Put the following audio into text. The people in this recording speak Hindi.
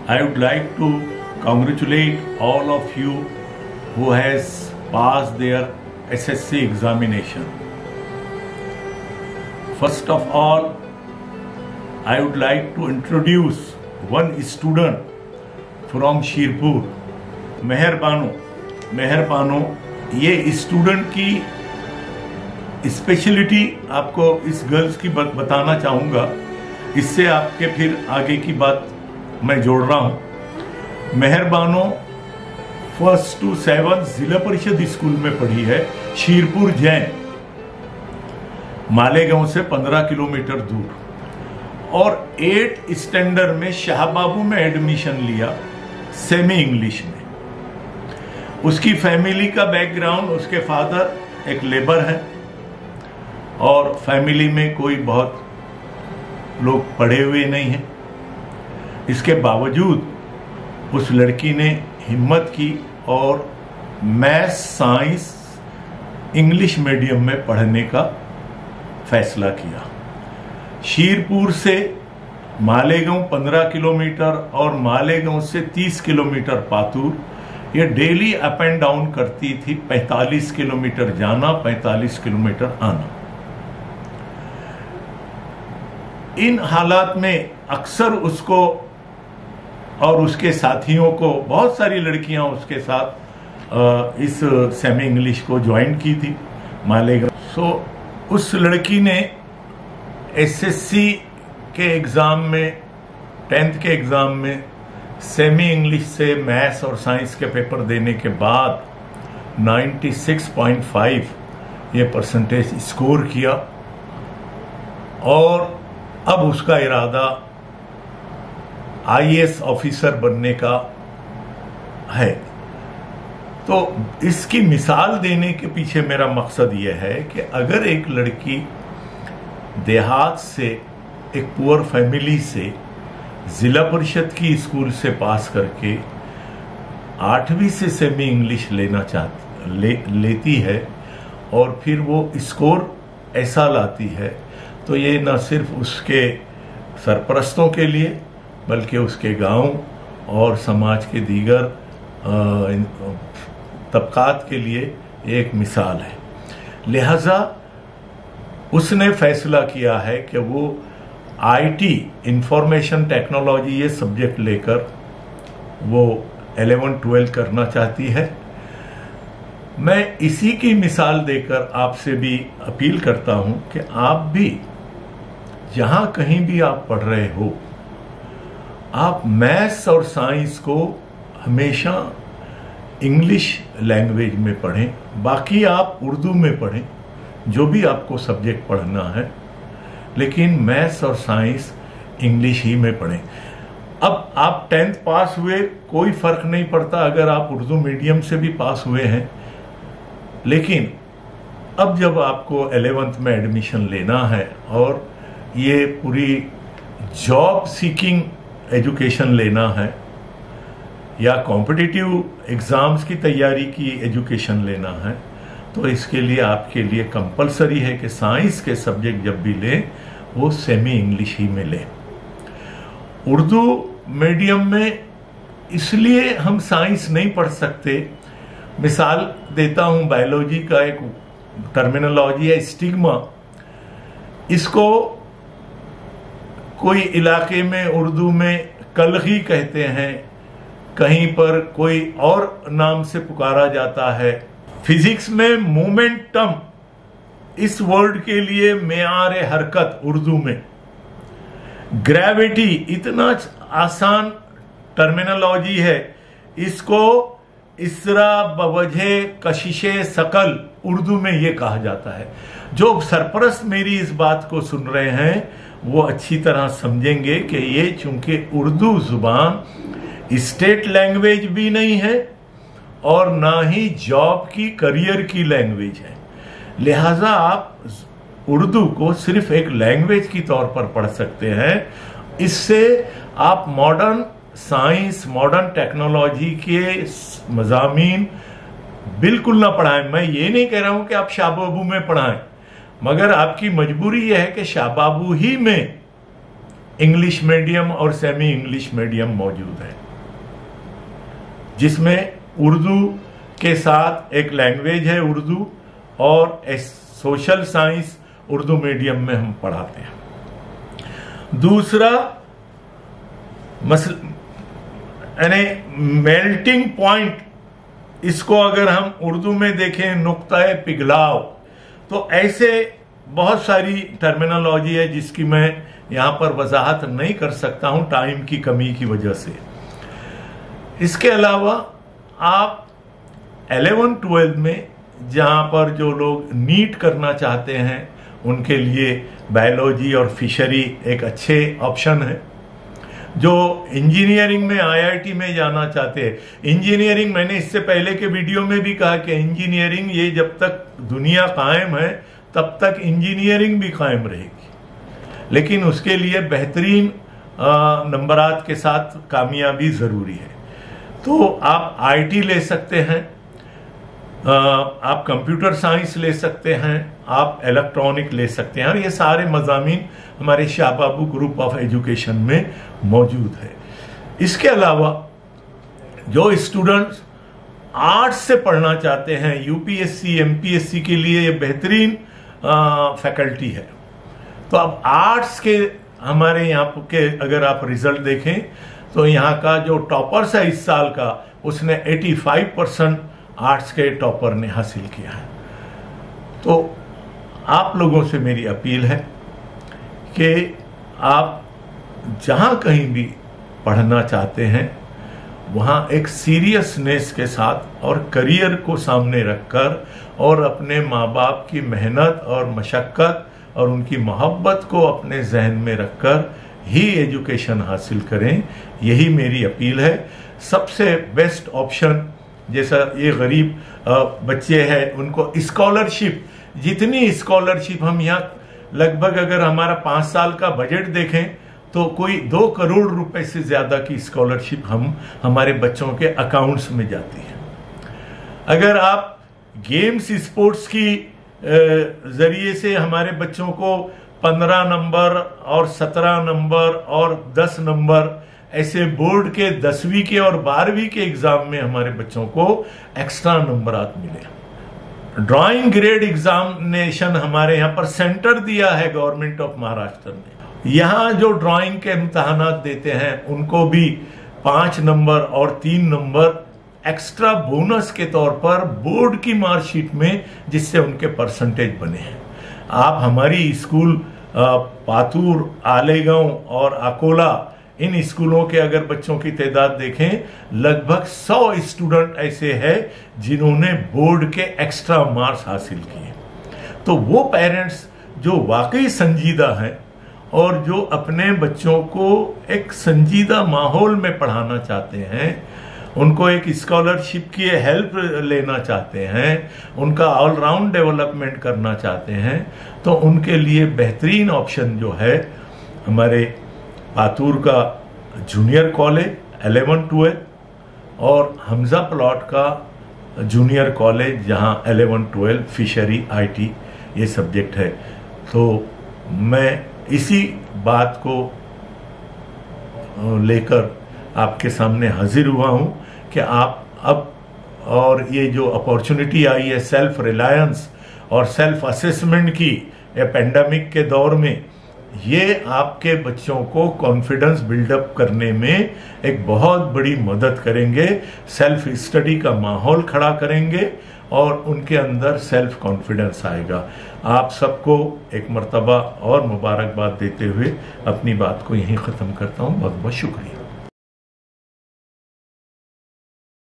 I would like to congratulate all of you who has passed their SSC examination. First of all, I would like to introduce one student from शीरपुर, मेहर बानो। ये स्टूडेंट की स्पेशलिटी आपको इस गर्ल्स की बताना चाहूँगा, इससे आपके फिर आगे की बात मैं जोड़ रहा हूँ। मेहर बानो 1st to 7th जिला परिषद स्कूल में पढ़ी है, शीरपुर जैन, मालेगांव से 15 किलोमीटर दूर, और 8th स्टैंडर्ड में शाहबाबू में एडमिशन लिया सेमी इंग्लिश में। उसकी फैमिली का बैकग्राउंड, उसके फादर एक लेबर है और फैमिली में कोई बहुत लोग पढ़े हुए नहीं हैं। इसके बावजूद उस लड़की ने हिम्मत की और मैथ्स साइंस इंग्लिश मीडियम में पढ़ने का फैसला किया। शीरपुर से मालेगांव 15 किलोमीटर और मालेगांव से 30 किलोमीटर पातूर, ये डेली अप एंड डाउन करती थी। 45 किलोमीटर जाना, 45 किलोमीटर आना। इन हालात में अक्सर उसको और उसके साथियों को, बहुत सारी लड़कियां उसके साथ इस सेमी इंग्लिश को ज्वाइन की थी मालेगांव। उस लड़की ने एसएससी के एग्जाम में, 10th के एग्जाम में सेमी इंग्लिश से मैथ्स और साइंस के पेपर देने के बाद 96.5 ये परसेंटेज स्कोर किया और अब उसका इरादा आईएएस ऑफिसर बनने का है। तो इसकी मिसाल देने के पीछे मेरा मकसद यह है कि अगर एक लड़की देहात से, एक पुअर फैमिली से, जिला परिषद की स्कूल से पास करके 8वीं से सेमी इंग्लिश लेती है और फिर वो स्कोर ऐसा लाती है, तो ये न सिर्फ उसके सरपरस्तों के लिए बल्कि उसके गांव और समाज के दीगर तबकात के लिए एक मिसाल है। लिहाजा उसने फैसला किया है कि वो आईटी, इंफॉर्मेशन टेक्नोलॉजी, ये सब्जेक्ट लेकर वो 11-12 करना चाहती है। मैं इसी की मिसाल देकर आपसे भी अपील करता हूं कि आप भी जहां कहीं भी आप पढ़ रहे हो, आप मैथ्स और साइंस को हमेशा इंग्लिश लैंग्वेज में पढ़ें, बाकी आप उर्दू में पढ़ें, जो भी आपको सब्जेक्ट पढ़ना है, लेकिन मैथ्स और साइंस इंग्लिश ही में पढ़ें। अब आप 10th पास हुए, कोई फर्क नहीं पड़ता अगर आप उर्दू मीडियम से भी पास हुए हैं, लेकिन अब जब आपको 11th में एडमिशन लेना है और ये पूरी जॉब सीकिंग एजुकेशन लेना है या कॉम्पिटिटिव एग्जाम्स की तैयारी की एजुकेशन लेना है, तो इसके लिए आपके लिए कंपलसरी है कि साइंस के सब्जेक्ट जब भी लें वो सेमी इंग्लिश ही में लें। उर्दू मीडियम में इसलिए हम साइंस नहीं पढ़ सकते, मिसाल देता हूं, बायोलॉजी का एक टर्मिनोलॉजी है स्टिग्मा। इसको कोई इलाके में उर्दू में कलगी कहते हैं, कहीं पर कोई और नाम से पुकारा जाता है। फिजिक्स में मोमेंटम, इस वर्ड के लिए मेयार हरकत उर्दू में। ग्रेविटी, इतना आसान टर्मिनोलॉजी है, इसको इसरा बवजह कशिशे सकल उर्दू में ये कहा जाता है। जो सरपरस्त मेरी इस बात को सुन रहे हैं वो अच्छी तरह समझेंगे कि ये चूंकि उर्दू जुबान स्टेट लैंग्वेज भी नहीं है और ना ही जॉब की, करियर की लैंग्वेज है, लिहाजा आप उर्दू को सिर्फ एक लैंग्वेज की तौर पर पढ़ सकते हैं। इससे आप मॉडर्न साइंस, मॉडर्न टेक्नोलॉजी के मज़ामीन बिल्कुल ना पढ़ाएं। मैं ये नहीं कह रहा हूं कि आप शाहबाबू में पढ़ाएं, मगर आपकी मजबूरी यह है कि शाहबाबू ही में इंग्लिश मीडियम और सेमी इंग्लिश मीडियम मौजूद है, जिसमें उर्दू के साथ एक लैंग्वेज है उर्दू, और सोशल साइंस उर्दू मीडियम में हम पढ़ाते हैं। दूसरा यानी मेल्टिंग पॉइंट, इसको अगर हम उर्दू में देखें नुक्ता पिघलाव, तो ऐसे बहुत सारी टर्मिनोलॉजी है जिसकी मैं यहां पर वजाहत नहीं कर सकता हूं टाइम की कमी की वजह से। इसके अलावा आप 11-12 में जहां पर जो लोग नीट करना चाहते हैं उनके लिए बायोलॉजी और फिशरी एक अच्छे ऑप्शन है। जो इंजीनियरिंग में आईआईटी में जाना चाहते हैं, इंजीनियरिंग, मैंने इससे पहले के वीडियो में भी कहा कि इंजीनियरिंग ये जब तक दुनिया कायम है तब तक इंजीनियरिंग भी कायम रहेगी, लेकिन उसके लिए बेहतरीन नंबरात के साथ कामयाबी जरूरी है। तो आप आईटी ले सकते हैं, आप कंप्यूटर साइंस ले सकते हैं, आप इलेक्ट्रॉनिक ले सकते हैं, और ये सारे मजामीन हमारे शाह बाबू ग्रुप ऑफ एजुकेशन में मौजूद है। इसके अलावा जो स्टूडेंट्स आर्ट्स से पढ़ना चाहते हैं, यूपीएससी एमपीएससी के लिए ये बेहतरीन फैकल्टी है। तो अब आर्ट्स के हमारे यहाँ के अगर आप रिजल्ट देखें तो यहाँ का जो टॉपर्स है इस साल का, उसने 85% आर्ट्स के टॉपर ने हासिल किया है। तो आप लोगों से मेरी अपील है कि आप जहां कहीं भी पढ़ना चाहते हैं वहां एक सीरियसनेस के साथ और करियर को सामने रखकर और अपने माँ बाप की मेहनत और मशक्कत और उनकी मोहब्बत को अपने जहन में रखकर ही एजुकेशन हासिल करें, यही मेरी अपील है। सबसे बेस्ट ऑप्शन, जैसा ये गरीब बच्चे हैं उनको स्कॉलरशिप, जितनी स्कॉलरशिप हम यहाँ लगभग अगर हमारा 5 साल का बजट देखें तो कोई 2 करोड़ रुपए से ज्यादा की स्कॉलरशिप हमारे बच्चों के अकाउंट्स में जाती है। अगर आप गेम्स स्पोर्ट्स की जरिए से हमारे बच्चों को 15 नंबर और 17 नंबर और 10 नंबर ऐसे बोर्ड के 10वीं के और 12वीं के एग्जाम में हमारे बच्चों को एक्स्ट्रा नंबरात मिले। ड्राइंग ग्रेड एग्जामिनेशन हमारे यहाँ पर सेंटर दिया है गवर्नमेंट ऑफ महाराष्ट्र ने। यहाँ जो ड्राइंग के इम्तहानात देते हैं उनको भी 5 नंबर और 3 नंबर एक्स्ट्रा बोनस के तौर पर बोर्ड की मार्कशीट में, जिससे उनके परसेंटेज बने हैं। आप हमारी स्कूल पातूर, आलेगांव और अकोला, इन स्कूलों के अगर बच्चों की तादाद देखें, लगभग 100 स्टूडेंट ऐसे हैं जिन्होंने बोर्ड के एक्स्ट्रा मार्क्स हासिल किए। तो वो पेरेंट्स जो वाकई संजीदा हैं और जो अपने बच्चों को एक संजीदा माहौल में पढ़ाना चाहते हैं, उनको एक स्कॉलरशिप की हेल्प लेना चाहते हैं, उनका ऑलराउंड डेवलपमेंट करना चाहते हैं, तो उनके लिए बेहतरीन ऑप्शन जो है हमारे पातूर का जूनियर कॉलेज 11-12 और हमजा प्लॉट का जूनियर कॉलेज, जहां 11-12 फिशरी आईटी ये सब्जेक्ट है। तो मैं इसी बात को लेकर आपके सामने हाजिर हुआ हूं कि आप अब, और ये जो अपॉर्चुनिटी आई है सेल्फ रिलायंस और सेल्फ असेसमेंट की पेंडेमिक के दौर में, ये आपके बच्चों को कॉन्फिडेंस बिल्डअप करने में एक बहुत बड़ी मदद करेंगे, सेल्फ स्टडी का माहौल खड़ा करेंगे और उनके अंदर सेल्फ कॉन्फिडेंस आएगा। आप सबको एक मर्तबा और मुबारकबाद देते हुए अपनी बात को यहीं ख़त्म करता हूँ। बहुत बहुत शुक्रिया।